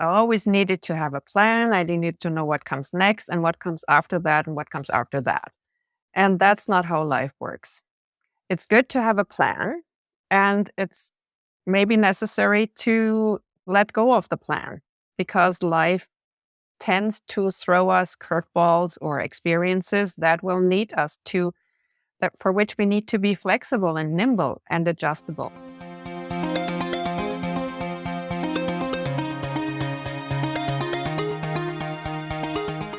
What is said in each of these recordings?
I always needed to have a plan. I needed to know what comes next and what comes after that and what comes after that. And that's not how life works. It's good to have a plan, and it's maybe necessary to let go of the plan because life tends to throw us curveballs or experiences that will need us to, that for which we need to be flexible and nimble and adjustable.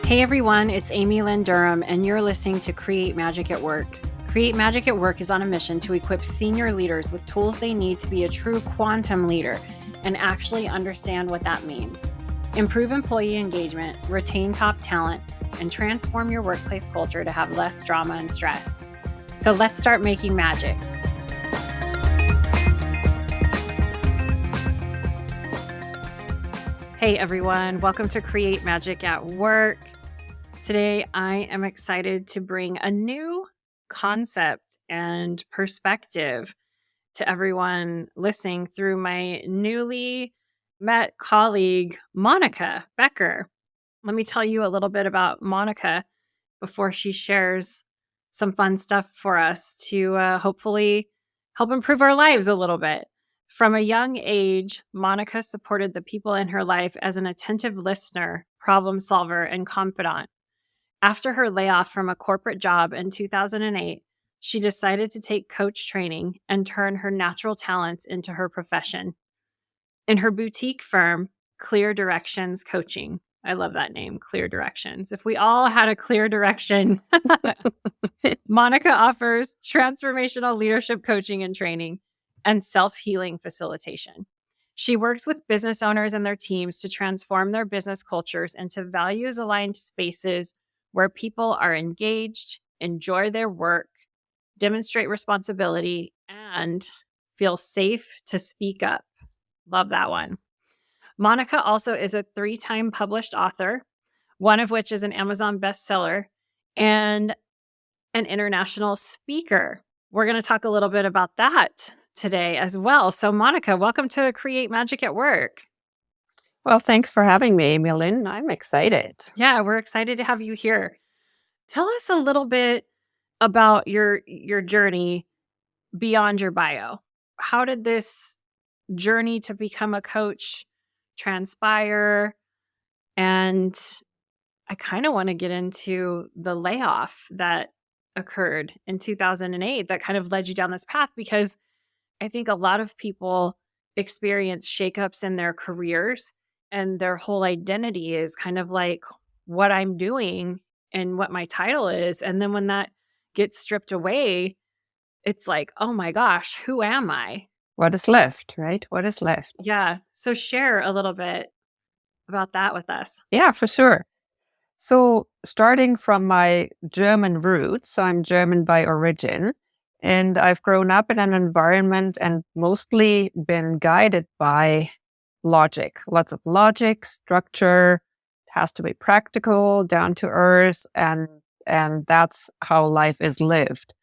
Hey everyone, it's Amy Lynn Durham, and you're listening to Create Magic at Work. Create Magic at Work is on a mission to equip senior leaders with tools they need to be a true quantum leader and actually understand what that means. Improve employee engagement, retain top talent, and transform your workplace culture to have less drama and stress. So let's start making magic. Hey everyone, welcome to Create Magic at Work. Today, I am excited to bring a new concept and perspective to everyone listening through my newly met colleague, Monika Becker. Let me tell you a little bit about Monika before she shares some fun stuff for us to hopefully help improve our lives a little bit. From a young age, Monika supported the people in her life as an attentive listener, problem solver, and confidant. After her layoff from a corporate job in 2008, she decided to take coach training and turn her natural talents into her profession. In her boutique firm, Clear Directions Coaching, I love that name, Clear Directions. If we all had a clear direction, Monika offers transformational leadership coaching and training and self-healing facilitation. She works with business owners and their teams to transform their business cultures into values-aligned spaces where people are engaged, enjoy their work, demonstrate responsibility, and feel safe to speak up. Love that one. Monika also is a 3-time published author, one of which is an Amazon bestseller, and an international speaker. We're going to talk a little bit about that today as well. So Monika, welcome to Create Magic at Work. Well, thanks for having me, Amy Lynn. I'm excited. Yeah, we're excited to have you here. Tell us a little bit about your journey beyond your bio. How did this journey to become a coach transpire? And I kind of want to get into the layoff that occurred in 2008 that kind of led you down this path, because I think a lot of people experience shakeups in their careers and their whole identity is kind of like what I'm doing and what my title is. And then when that gets stripped away, it's like, oh my gosh, who am I? What is left, right? What is left? Yeah. So share a little bit about that with us. Yeah, for sure. So starting from my German roots, so I'm German by origin, and I've grown up in an environment and mostly been guided by logic, lots of logic, structure. It has to be practical, down to earth, and that's how life is lived.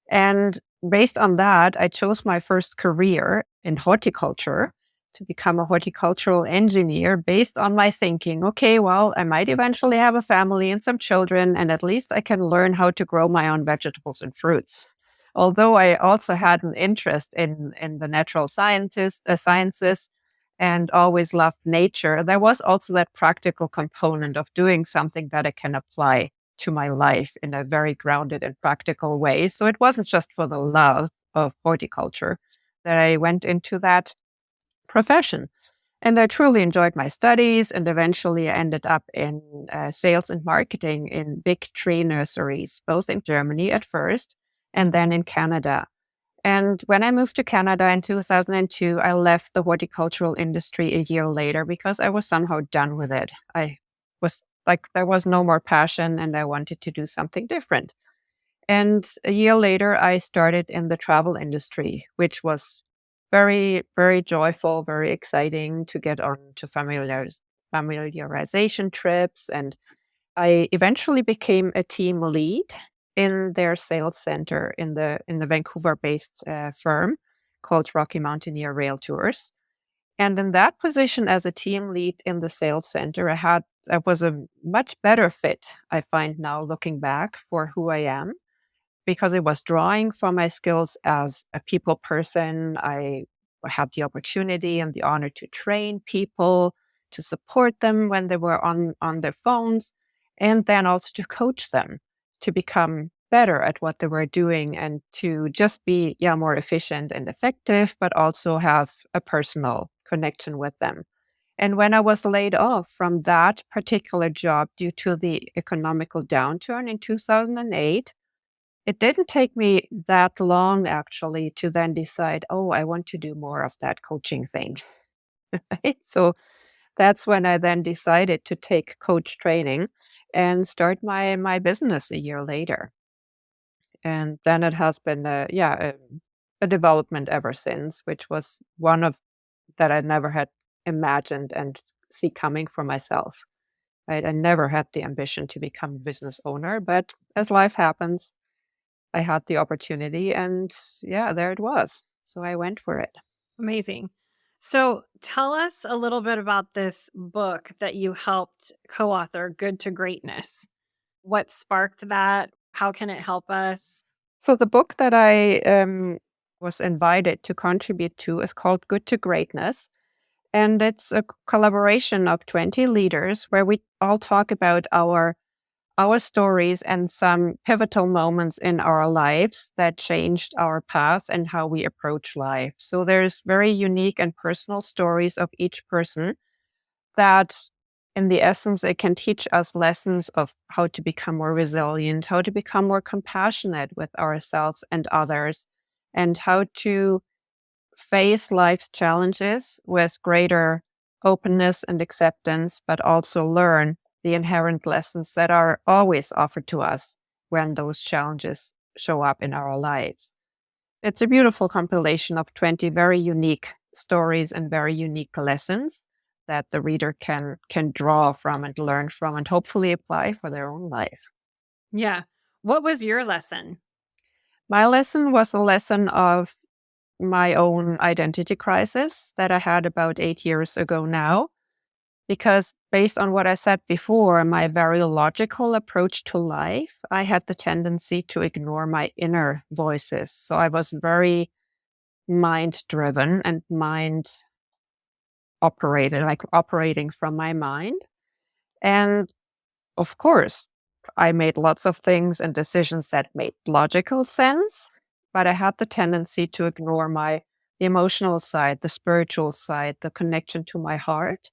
And based on that, I chose my first career in horticulture to become a horticultural engineer based on my thinking, okay, well, I might eventually have a family and some children, and at least I can learn how to grow my own vegetables and fruits. Although I also had an interest in the natural sciences and always loved nature, there was also that practical component of doing something that I can apply to my life in a very grounded and practical way. So it wasn't just for the love of horticulture that I went into that profession. And I truly enjoyed my studies, and eventually I ended up in sales and marketing in big tree nurseries, both in Germany at first and then in Canada. And when I moved to Canada in 2002, I left the horticultural industry a year later because I was somehow done with it. I was like, there was no more passion and I wanted to do something different. And a year later, I started in the travel industry, which was very, very joyful, very exciting to get on to familiarization trips. And I eventually became a team lead in their sales center in the Vancouver-based firm called Rocky Mountaineer Rail Tours. And in that position as a team lead in the sales center, I was a much better fit, I find now looking back, for who I am, because it was drawing from my skills as a people person. I had the opportunity and the honor to train people, to support them when they were on their phones, and then also to coach them to become better at what they were doing and to just be more efficient and effective, but also have a personal connection with them. And when I was laid off from that particular job due to the economical downturn in 2008, it didn't take me that long actually to then decide, oh, I want to do more of that coaching thing. Right? So that's when I then decided to take coach training and start my business a year later. And then it has been a development ever since, which was one of that I never had imagined and see coming for myself. Right? I never had the ambition to become a business owner, but as life happens, I had the opportunity and there it was. So I went for it. Amazing. So tell us a little bit about this book that you helped co author, Good to Greatness. What sparked that? How can it help us? So the book that I was invited to contribute to is called Good to Greatness. And it's a collaboration of 20 leaders where we all talk about our stories and some pivotal moments in our lives that changed our path and how we approach life. So there's very unique and personal stories of each person that in the essence, it can teach us lessons of how to become more resilient, how to become more compassionate with ourselves and others, and how to face life's challenges with greater openness and acceptance, but also learn the inherent lessons that are always offered to us when those challenges show up in our lives. It's a beautiful compilation of 20 very unique stories and very unique lessons that the reader can draw from and learn from and hopefully apply for their own life. Yeah. What was your lesson? My lesson was a lesson of my own identity crisis that I had about 8 years ago now. Because based on what I said before, my very logical approach to life, I had the tendency to ignore my inner voices. So I was very mind driven and mind operated, like operating from my mind. And of course, I made lots of things and decisions that made logical sense, but I had the tendency to ignore the emotional side, the spiritual side, the connection to my heart.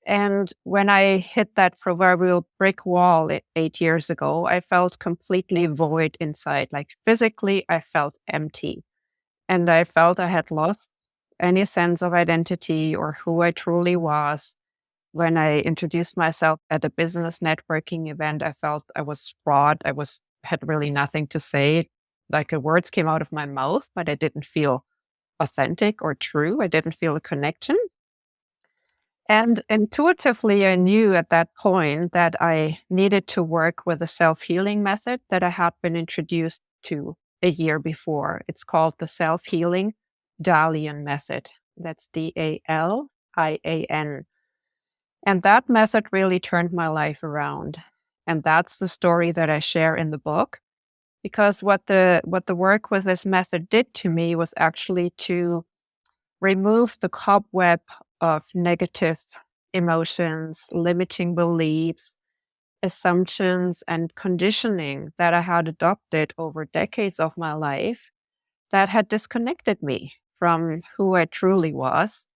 And when I hit that proverbial brick wall 8 years ago, I felt completely void inside. Like physically, I felt empty. And I felt I had lost any sense of identity or who I truly was. When I introduced myself at a business networking event, I felt I was fraud. Had really nothing to say. Like the words came out of my mouth, but I didn't feel authentic or true. I didn't feel a connection. And intuitively, I knew at that point that I needed to work with a self-healing method that I had been introduced to a year before. It's called the self-healing Dalian Method. That's Dalian. And that method really turned my life around. And that's the story that I share in the book. Because what the work with this method did to me was actually to remove the cobweb of negative emotions, limiting beliefs, assumptions, and conditioning that I had adopted over decades of my life that had disconnected me from who I truly was.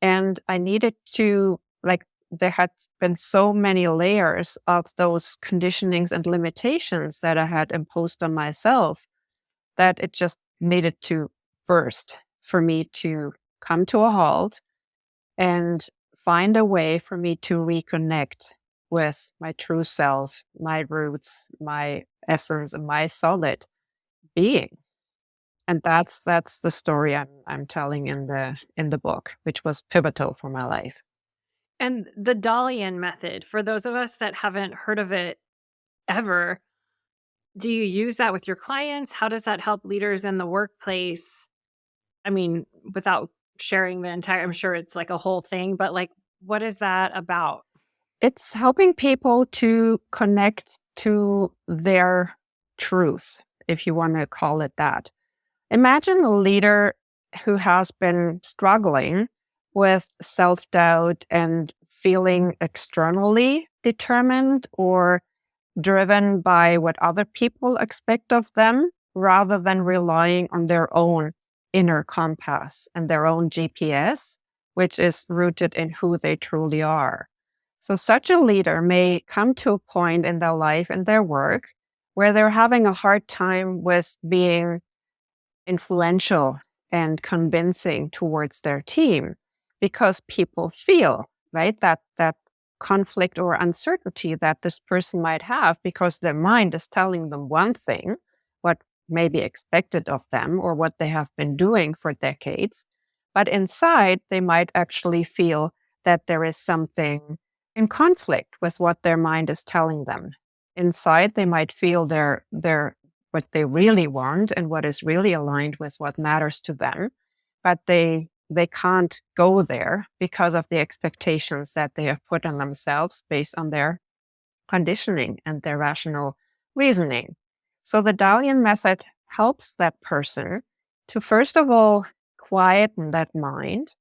And I needed to, like, there had been so many layers of those conditionings and limitations that I had imposed on myself that it just needed to first for me to come to a halt and find a way for me to reconnect with my true self, my roots, my essence, and my solid being. And that's the story I'm telling in the book, which was pivotal for my life. And the Dalian method, for those of us that haven't heard of it ever, do you use that with your clients? How does that help leaders in the workplace? I mean, without sharing the entire, I'm sure it's like a whole thing, but like, what is that about? It's helping people to connect to their truth, if you want to call it that. Imagine a leader who has been struggling with self doubt and feeling externally determined or driven by what other people expect of them rather than relying on their own inner compass and their own GPS, which is rooted in who they truly are. So, such a leader may come to a point in their life and their work where they're having a hard time with being influential and convincing towards their team because people feel, right, that conflict or uncertainty that this person might have because their mind is telling them one thing, what may be expected of them or what they have been doing for decades. But inside, they might actually feel that there is something in conflict with what their mind is telling them. Inside, they might feel their what they really want and what is really aligned with what matters to them, but they can't go there because of the expectations that they have put on themselves based on their conditioning and their rational reasoning. So the Dalian method helps that person to, first of all, quieten that mind.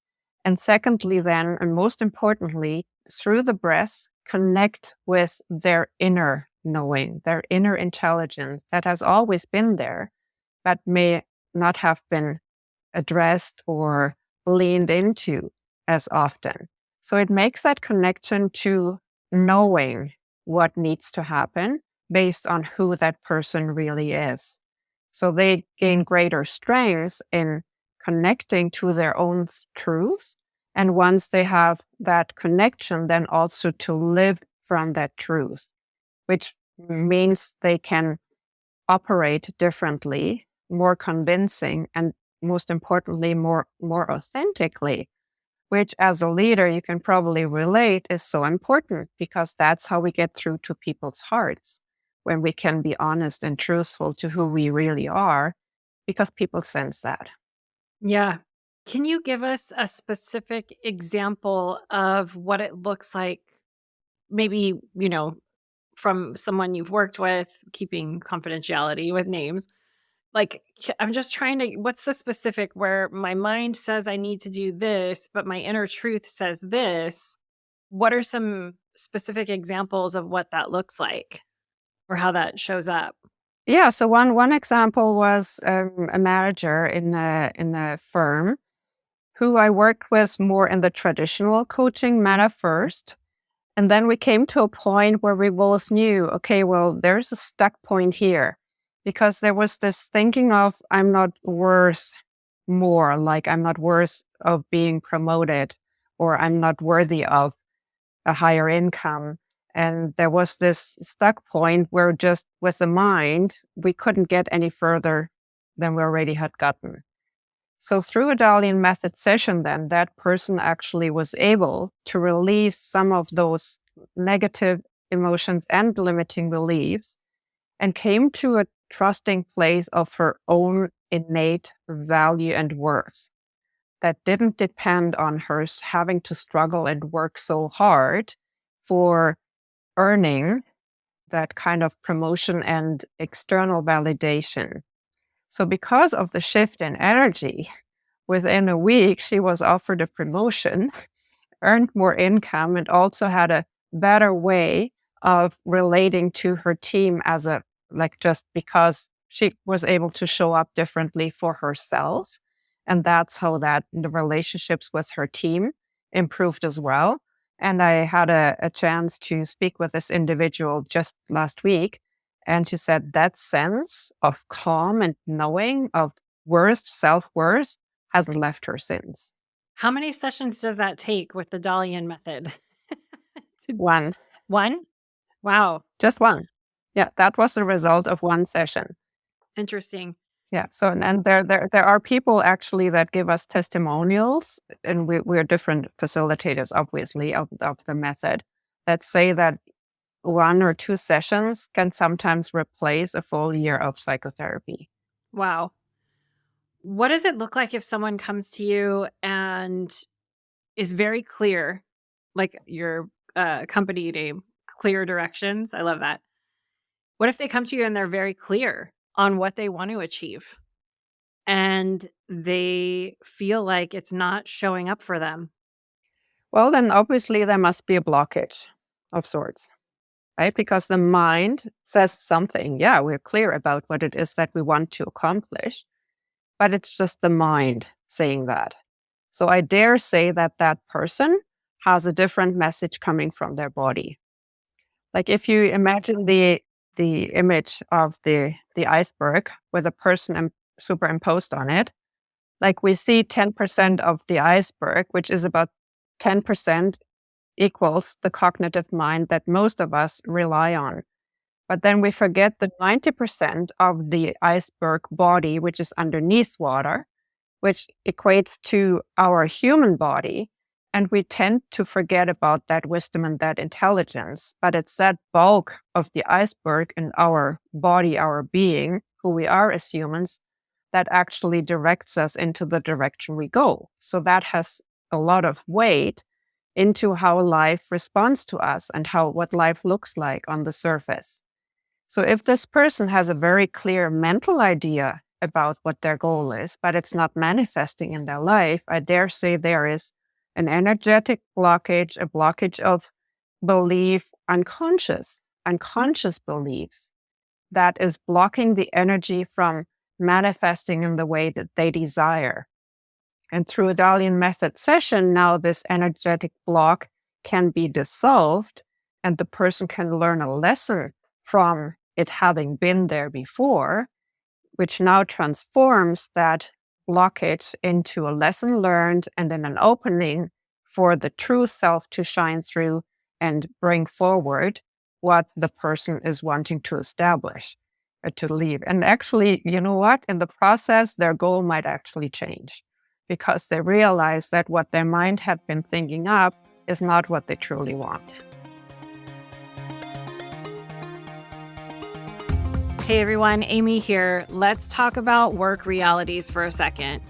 And secondly, then, and most importantly, through the breath, connect with their inner knowing, their inner intelligence that has always been there, but may not have been addressed or leaned into as often. So it makes that connection to knowing what needs to happen based on who that person really is. So they gain greater strength in connecting to their own truth. And once they have that connection, then also to live from that truth, which means they can operate differently, more convincing, and most importantly, more authentically, which as a leader, you can probably relate is so important because that's how we get through to people's hearts when we can be honest and truthful to who we really are because people sense that. Yeah. Can you give us a specific example of what it looks like? Maybe, from someone you've worked with, keeping confidentiality with names. Like, I'm just trying to, what's the specific where my mind says I need to do this, but my inner truth says this? What are some specific examples of what that looks like or how that shows up? Yeah, so one example was a manager in a firm who I worked with more in the traditional coaching meta first. And then we came to a point where we both knew, okay, well, there's a stuck point here because there was this thinking of, I'm not worth more, like I'm not worth of being promoted or I'm not worthy of a higher income. And there was this stuck point where just with the mind, we couldn't get any further than we already had gotten. So through a Dalian method session, then that person actually was able to release some of those negative emotions and limiting beliefs and came to a trusting place of her own innate value and worth that didn't depend on her having to struggle and work so hard for earning that kind of promotion and external validation. So because of the shift in energy, within a week, she was offered a promotion, earned more income, and also had a better way of relating to her team as a, like, just because she was able to show up differently for herself. And that's how that the relationships with her team improved as well. And I had a chance to speak with this individual just last week. And she said that sense of calm and knowing of worth, self-worth, hasn't left her since. How many sessions does that take with the Dalian method? One, One? Wow. just one. Yeah, that was the result of one session. Interesting. Yeah. So and there are people actually that give us testimonials, and we're different facilitators, obviously, of the method that say that one or two sessions can sometimes replace a full year of psychotherapy. Wow. what does it look like if someone comes to you and is very clear, like your company name, Clear Directions? I love that. What if they come to you and they're very clear on what they want to achieve and they feel like it's not showing up for them? Well, then obviously there must be a blockage of sorts, right? Because the mind says something. Yeah, we're clear about what it is that we want to accomplish, but it's just the mind saying that. So I dare say that that person has a different message coming from their body. Like if you imagine the image of the iceberg with a person superimposed on it, like we see 10% of the iceberg, which is about 10% equals the cognitive mind that most of us rely on. But then we forget the 90% of the iceberg body, which is underneath water, which equates to our human body. And we tend to forget about that wisdom and that intelligence. But it's that bulk of the iceberg in our body, our being, who we are as humans, that actually directs us into the direction we go. So that has a lot of weight into how life responds to us and what life looks like on the surface. So if this person has a very clear mental idea about what their goal is, but it's not manifesting in their life, I dare say there is an energetic blockage, a blockage of belief, unconscious beliefs that is blocking the energy from manifesting in the way that they desire. And through a Dalian Method session, now this energetic block can be dissolved and the person can learn a lesson from it having been there before, which now transforms that blockage into a lesson learned and then an opening for the true self to shine through and bring forward what the person is wanting to establish or to leave. And actually, you know what? In the process, their goal might actually change because they realize that what their mind had been thinking up is not what they truly want. Hey everyone, Amy here. Let's talk about work realities for a second.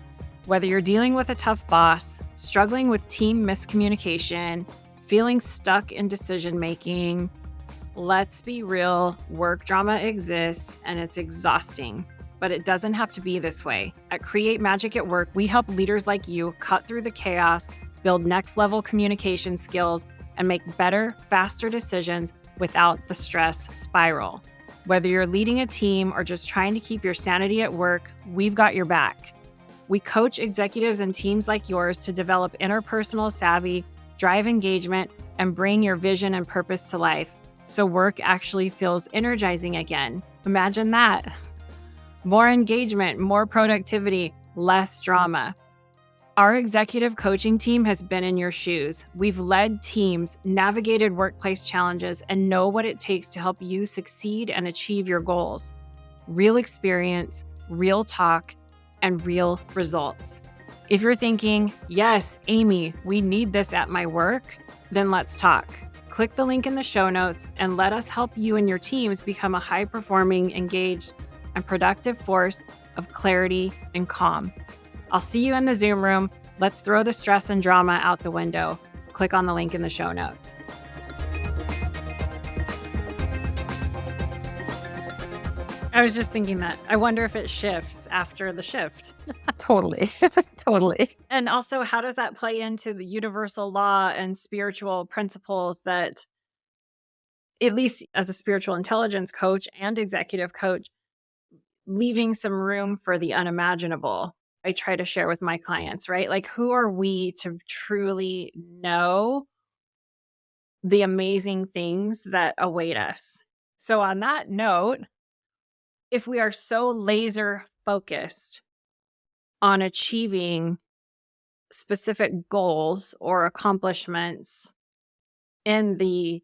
Whether you're dealing with a tough boss, struggling with team miscommunication, feeling stuck in decision making, let's be real, work drama exists and it's exhausting, but it doesn't have to be this way. At Create Magic at Work, we help leaders like you cut through the chaos, build next level communication skills, and make better, faster decisions without the stress spiral. Whether you're leading a team or just trying to keep your sanity at work, we've got your back. We coach executives and teams like yours to develop interpersonal savvy, drive engagement, and bring your vision and purpose to life so work actually feels energizing again. Imagine that. More engagement, more productivity, less drama. Our executive coaching team has been in your shoes. We've led teams, navigated workplace challenges, and know what it takes to help you succeed and achieve your goals. Real experience, real talk, and real results. If you're thinking, yes, Amy, we need this at my work, then let's talk. Click the link in the show notes and let us help you and your teams become a high-performing, engaged, and productive force of clarity and calm. I'll see you in the Zoom room. Let's throw the stress and drama out the window. Click on the link in the show notes. I was just thinking that. I wonder if it shifts after the shift. Totally. Totally. And also, how does that play into the universal law and spiritual principles that, at least as a spiritual intelligence coach and executive coach, leaving some room for the unimaginable? I try to share with my clients, right? Like, who are we to truly know the amazing things that await us? So on that note, if we are so laser focused on achieving specific goals or accomplishments in the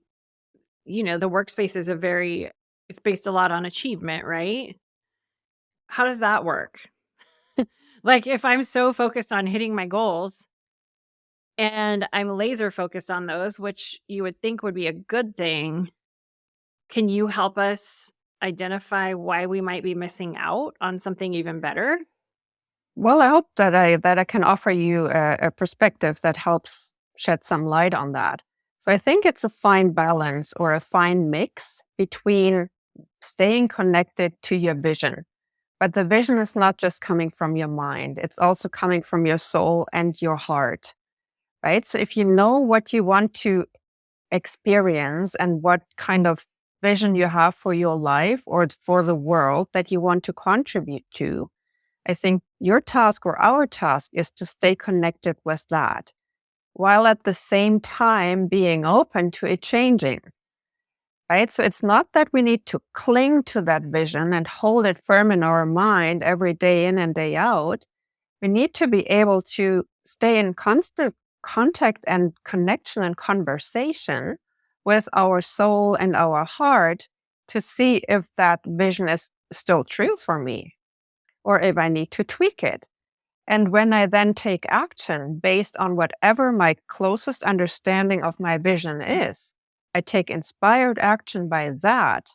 workspace is it's based a lot on achievement, right? How does that work? Like, if I'm so focused on hitting my goals and I'm laser focused on those, which you would think would be a good thing, can you help us identify why we might be missing out on something even better? Well, I hope that I can offer you a perspective that helps shed some light on that. So I think it's a fine balance or a fine mix between staying connected to your vision. But the vision is not just coming from your mind, it's also coming from your soul and your heart, right? So if you know what you want to experience and what kind of vision you have for your life or for the world that you want to contribute to, I think your task or our task is to stay connected with that, while at the same time being open to it changing, right? So it's not that we need to cling to that vision and hold it firm in our mind every day in and day out. We need to be able to stay in constant contact and connection and conversation with our soul and our heart to see if that vision is still true for me or if I need to tweak it. And when I then take action based on whatever my closest understanding of my vision is, I take inspired action by that,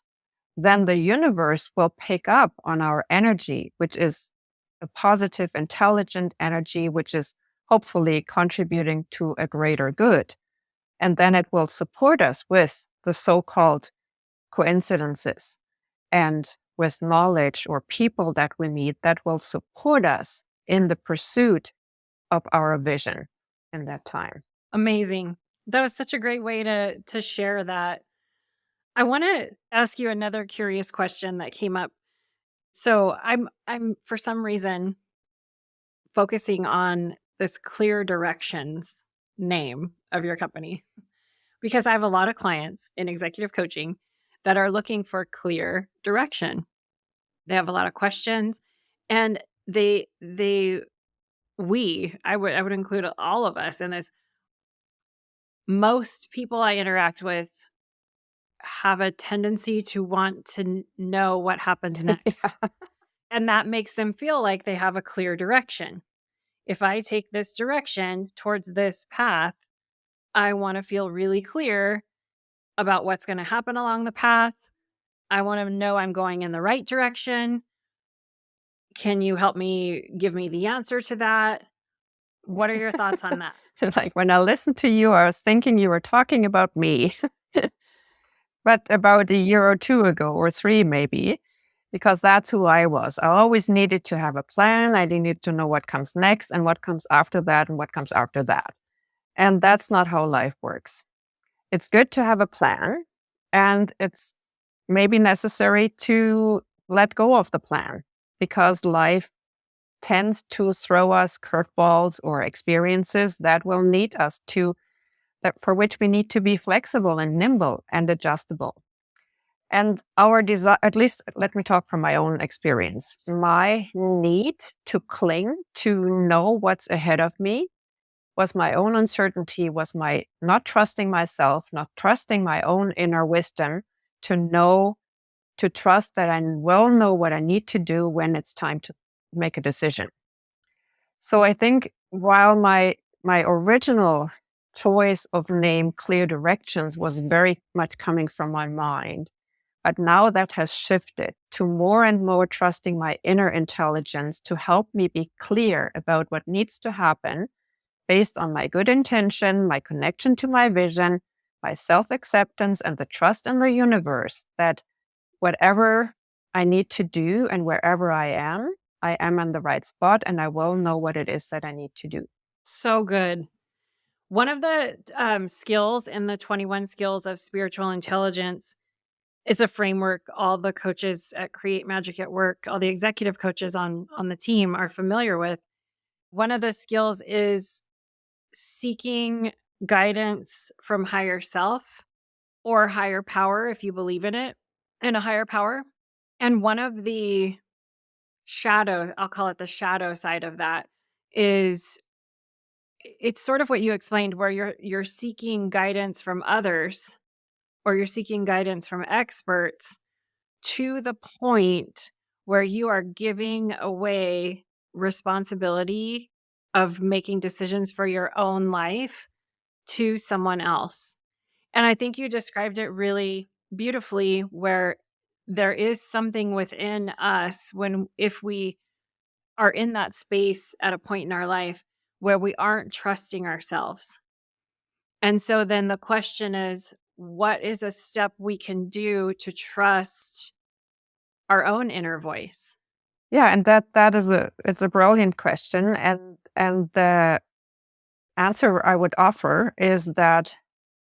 then the universe will pick up on our energy, which is a positive, intelligent energy, which is hopefully contributing to a greater good. And then it will support us with the so called coincidences and with knowledge or people that we meet that will support us in the pursuit of our vision in that time. Amazing. That was such a great way to share that. I want to ask you another curious question that came up. So I'm for some reason focusing on this clear directions name of your company because I have a lot of clients in executive coaching that are looking for clear direction. They have a lot of questions and they we I would include all of us in this. Most people I interact with have a tendency to want to know what happens next. Yeah. And that makes them feel like they have a clear direction. If I take this direction towards this path, I want to feel really clear about what's going to happen along the path. I want to know I'm going in the right direction. Can you help me give me the answer to that? What are your thoughts on that? Like when I listened to you, I was thinking you were talking about me, but about a year or two ago or three, maybe, because that's who I was. I always needed to have a plan. I needed to know what comes next and what comes after that and what comes after that. And that's not how life works. It's good to have a plan, and it's maybe necessary to let go of the plan because life tends to throw us curveballs or experiences that will need us to, that for which we need to be flexible and nimble and adjustable. And our desire, at least let me talk from my own experience, my need to cling to know what's ahead of me was my own uncertainty, was my not trusting myself, not trusting my own inner wisdom to know, to trust that I will know what I need to do when it's time to make a decision. So I think while my original choice of name Clear Directions was very much coming from my mind, but now that has shifted to more and more trusting my inner intelligence to help me be clear about what needs to happen based on my good intention, my connection to my vision, my self-acceptance, and the trust in the universe that whatever I need to do and wherever I am in the right spot and I will know what it is that I need to do. So good. One of the skills in the 21 skills of spiritual intelligence, it's a framework all the coaches at Create Magic at Work, all the executive coaches on the team are familiar with. One of the skills is seeking guidance from higher self or higher power if you believe in it, in a higher power. And one of the shadow, I'll call it the shadow side of that, is it's sort of what you explained where you're seeking guidance from others or you're seeking guidance from experts to the point where you are giving away responsibility of making decisions for your own life to someone else. And I think you described it really beautifully where there is something within us when if we are in that space at a point in our life where we aren't trusting ourselves. And so then the question is, what is a step we can do to trust our own inner voice? Yeah, and that is it's a brilliant question, and the answer I would offer is that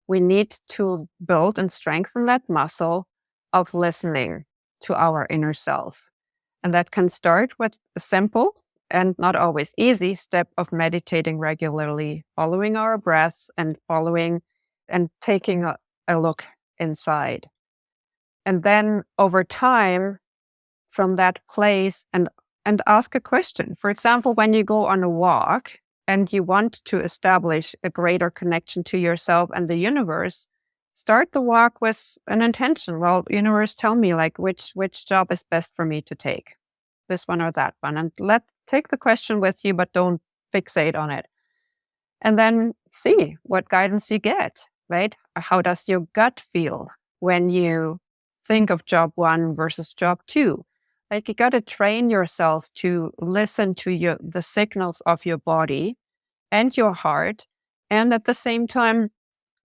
we need to build and strengthen that muscle of listening to our inner self. And that can start with a simple and not always easy step of meditating regularly, following our breaths and following and taking a look inside. And then over time, from that place and ask a question. For example, when you go on a walk and you want to establish a greater connection to yourself and the universe, start the walk with an intention. Well, universe, tell me like which job is best for me to take, this one or that one, and take the question with you, but don't fixate on it. And then see what guidance you get, right? How does your gut feel when you think of job one versus job two? Like you got to train yourself to listen to the signals of your body and your heart, and at the same time,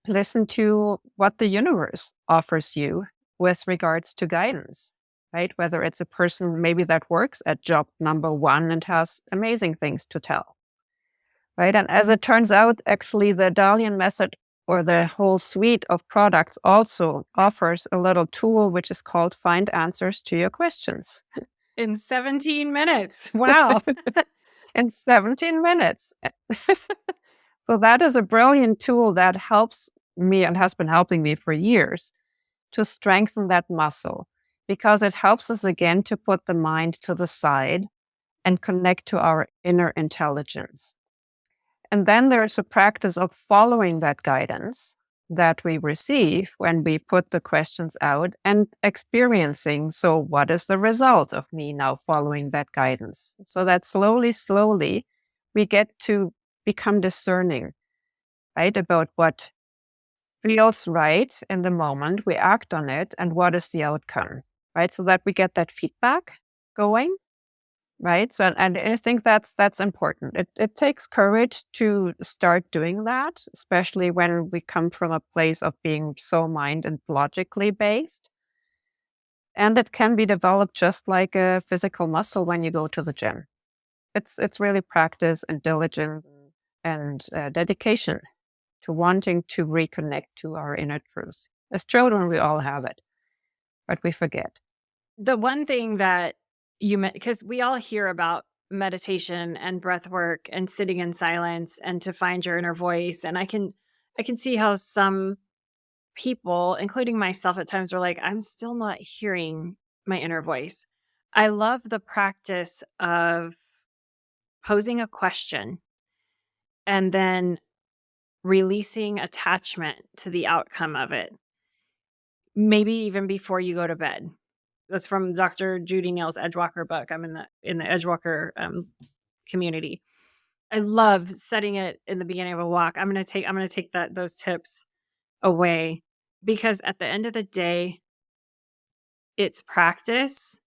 listen to what the universe offers you with regards to guidance, right? Whether it's a person maybe that works at job number one and has amazing things to tell, right? And as it turns out, actually, the Dalian Method or the whole suite of products also offers a little tool which is called Find Answers to Your Questions. In 17 minutes. Wow. In 17 minutes. So that is a brilliant tool that helps me and has been helping me for years to strengthen that muscle, because it helps us again to put the mind to the side and connect to our inner intelligence. And then there's a practice of following that guidance that we receive when we put the questions out and experiencing. So, what is the result of me now following that guidance? So that slowly, we get to become discerning, right, about what feels right in the moment. We act on it, and what is the outcome, right? So that we get that feedback going. Right. So, and I think that's important. It takes courage to start doing that, especially when we come from a place of being so mind and logically based. And it can be developed just like a physical muscle when you go to the gym. It's really practice and diligence and dedication to wanting to reconnect to our inner truth. As children, we all have it, but we forget. The one thing that you meant, because we all hear about meditation and breath work and sitting in silence and to find your inner voice. And I can see how some people, including myself at times, are like, I'm still not hearing my inner voice. I love the practice of posing a question and then releasing attachment to the outcome of it, maybe even before you go to bed. That's from Dr. Judy Neal's Edgewalker book. I'm in the Edgewalker community. I love setting it in the beginning of a walk. I'm gonna take those tips away, because at the end of the day, it's practice,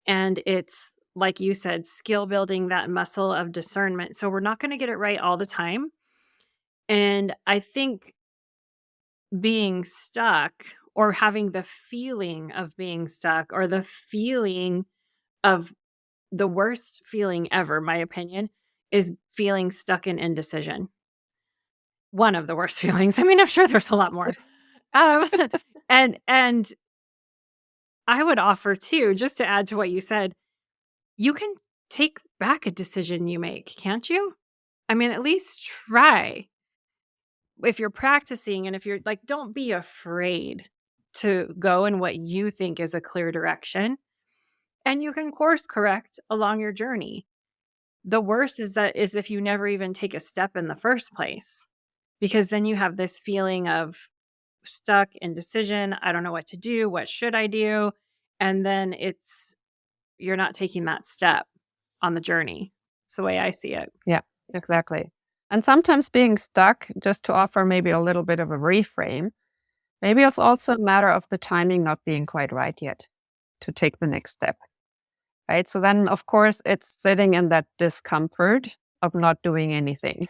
and it's, like you said, skill building that muscle of discernment. So we're not going to get it right all the time. And I think being stuck, or having the feeling of being stuck, or the feeling of the worst feeling ever, my opinion, is feeling stuck in indecision. One of the worst feelings. I mean, I'm sure there's a lot more. Um, and I would offer too, just to add to what you said, you can take back a decision you make, can't you? I mean, at least try. If you're practicing, and if you're like, don't be afraid to go in what you think is a clear direction, and you can course correct along your journey. The worst is if you never even take a step in the first place, because then you have this feeling of stuck, indecision. I don't know what to do. What should I do? And then you're not taking that step on the journey. It's the way I see it. Yeah, exactly. And sometimes being stuck, just to offer maybe a little bit of a reframe, maybe it's also a matter of the timing not being quite right yet to take the next step. right? So then, of course, it's sitting in that discomfort of not doing anything.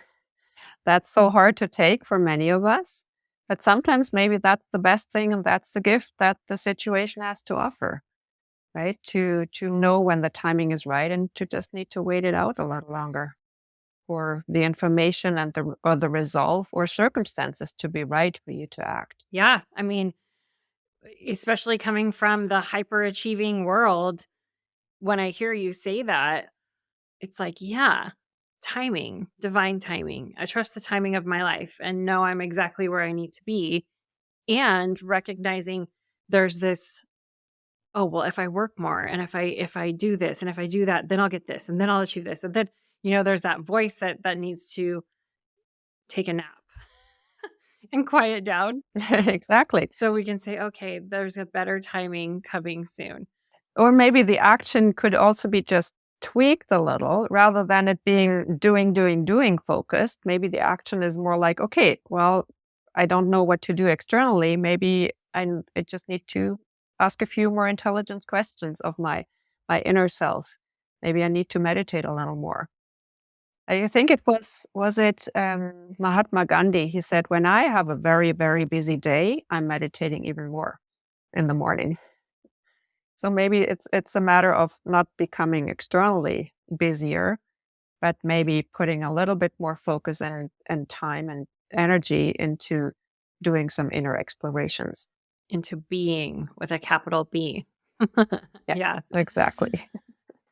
That's so hard to take for many of us. But sometimes maybe that's the best thing and that's the gift that the situation has to offer, right? To know when the timing is right and to just need to wait it out a little longer for the information and the resolve or circumstances to be right for you to act. Yeah. I mean, especially coming from the hyperachieving world, when I hear you say that, it's like, yeah, timing, divine timing. I trust the timing of my life and know I'm exactly where I need to be. And recognizing there's this, oh, well, if I work more and if I do this and if I do that, then I'll get this and then I'll achieve this. And then, there's that voice that needs to take a nap and quiet down Exactly. so we can say, okay, there's a better timing coming soon. Or maybe the action could also be just tweaked a little rather than it being doing focused. Maybe the action is more like, okay, well, I don't know what to do externally. Maybe I just need to ask a few more intelligent questions of my inner self. Maybe I need to meditate a little more. I think it was it Mahatma Gandhi. He said, when I have a very, very busy day, I'm meditating even more in the morning. So maybe it's a matter of not becoming externally busier, but maybe putting a little bit more focus and time and energy into doing some inner explorations. Into being with a capital B. Yeah. Yes, exactly.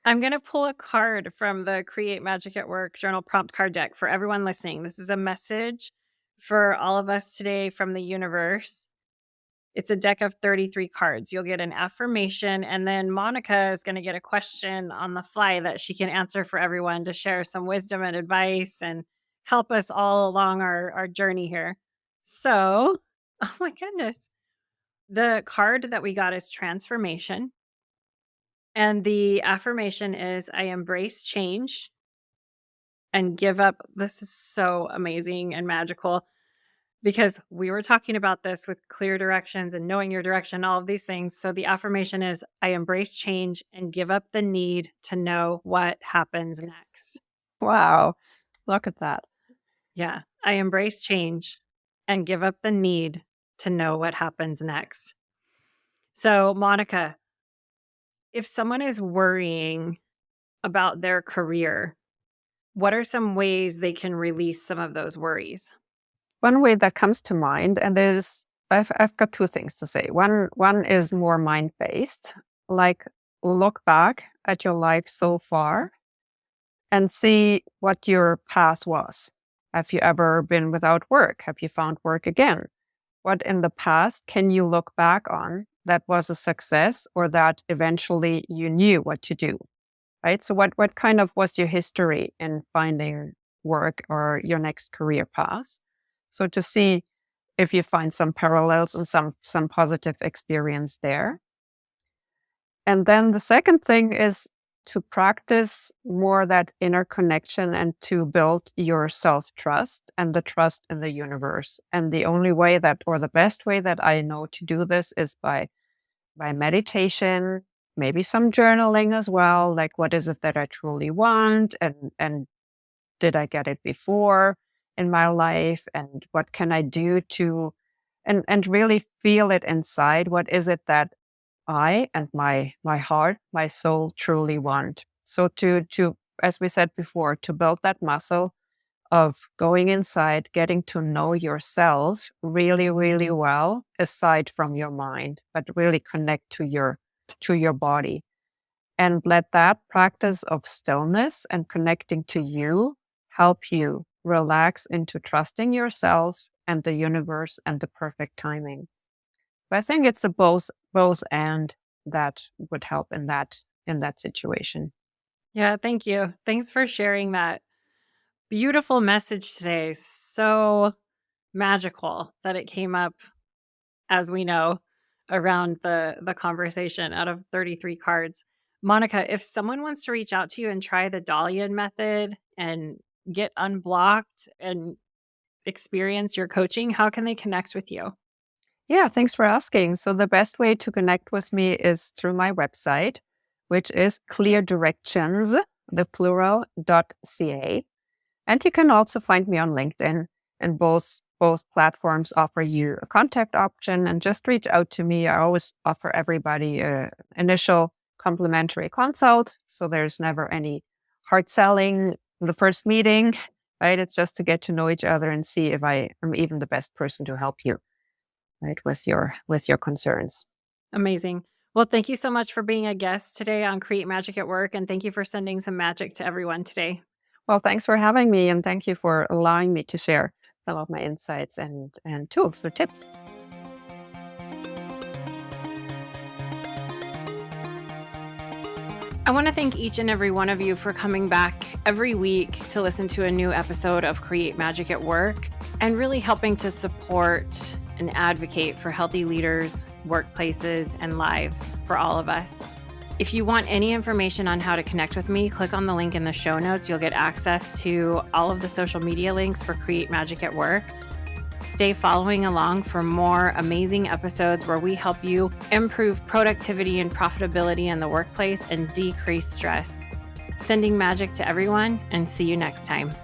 I'm going to pull a card from the Create Magic at Work journal prompt card deck for everyone listening. This is a message for all of us today from the universe. It's a deck of 33 cards. You'll get an affirmation, and then Monika is going to get a question on the fly that she can answer for everyone to share some wisdom and advice and help us all along our journey here. So, oh my goodness. The card that we got is transformation. And the affirmation is I embrace change and give up. This is so amazing and magical because we were talking about this with clear directions and knowing your direction, all of these things. So the affirmation is I embrace change and give up the need to know what happens next. Wow. Look at that. Yeah. I embrace change and give up the need to know what happens next. So, Monika, if someone is worrying about their career, what are some ways they can release some of those worries? One way that comes to mind, and is I've got two things to say. One is more mind-based, like look back at your life so far and see what your past was. Have you ever been without work? Have you found work again? What in the past can you look back on that was a success or that eventually you knew what to do? Right? So what kind of was your history in finding work or your next career path? So to see if you find some parallels and some positive experience there. And then the second thing is to practice more that inner connection and to build your self-trust and the trust in the universe. And the only way that, or the best way that I know to do this is by meditation, maybe some journaling as well. Like, what is it that I truly want? And did I get it before in my life? And what can I do to, and really feel it inside? What is it that I and my heart, my soul truly want? So to, as we said before, to build that muscle of going inside, getting to know yourself really, really well, aside from your mind, but really connect to your body. And let that practice of stillness and connecting to you help you relax into trusting yourself and the universe and the perfect timing. But I think it's a both and that would help in that situation. Yeah, thank you. Thanks for sharing that beautiful message today. So magical that it came up, as we know, around the conversation out of 33 cards. Monika, if someone wants to reach out to you and try the Dalian method and get unblocked and experience your coaching, how can they connect with you? Yeah, thanks for asking. So the best way to connect with me is through my website, which is cleardirections, the plural, .ca. And you can also find me on LinkedIn, and both platforms offer you a contact option, and just reach out to me. I always offer everybody an initial complimentary consult. So there's never any hard selling in the first meeting, right? It's just to get to know each other and see if I am even the best person to help you, right, with your concerns. Amazing. Well, thank you so much for being a guest today on Create Magic at Work. And thank you for sending some magic to everyone today. Well, thanks for having me, and thank you for allowing me to share some of my insights and tools or tips. I want to thank each and every one of you for coming back every week to listen to a new episode of Create Magic at Work and really helping to support and advocate for healthy leaders, workplaces, and lives for all of us. If you want any information on how to connect with me, click on the link in the show notes. You'll get access to all of the social media links for Create Magic at Work. Stay following along for more amazing episodes where we help you improve productivity and profitability in the workplace and decrease stress. Sending magic to everyone, and see you next time.